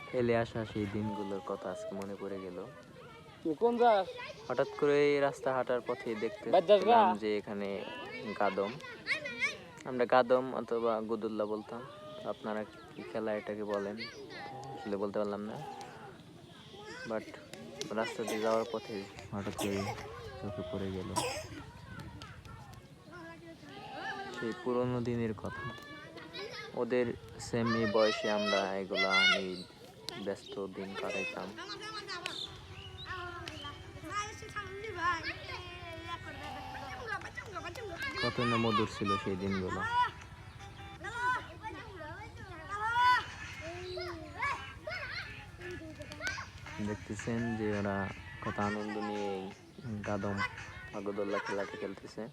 ফেলে আসা সেই দিনগুলোর কথা আজকে মনে পড়ে গেল। কোন যাস? হঠাৎ করে এই রাস্তা হাঁটার পথে দেখতে বাজাস গা? পেলাম যে এখানে গাদম, আমরা গাদম অথবা গুদুল্লা বলতাম। আপনারা কি খেলা এটাকে বলেন আসলে বলতে পারলাম না, বাট রাস্তা দিয়ে যাওয়ার পথে হঠাৎ করে চোখে পড়ে গেল সেই পুরোনো দিনের কথা। ওদের সেম বয়সে আমরা এগুলা নিয়ে ব্যস্ত দিন কাটাইতাম। কত না মধুর ছিল সেই দিনগুলো। দেখতেছেন যে ওরা কত আনন্দ নিয়ে গাদম আগদোল্লা খেলাটা খেলতেছে।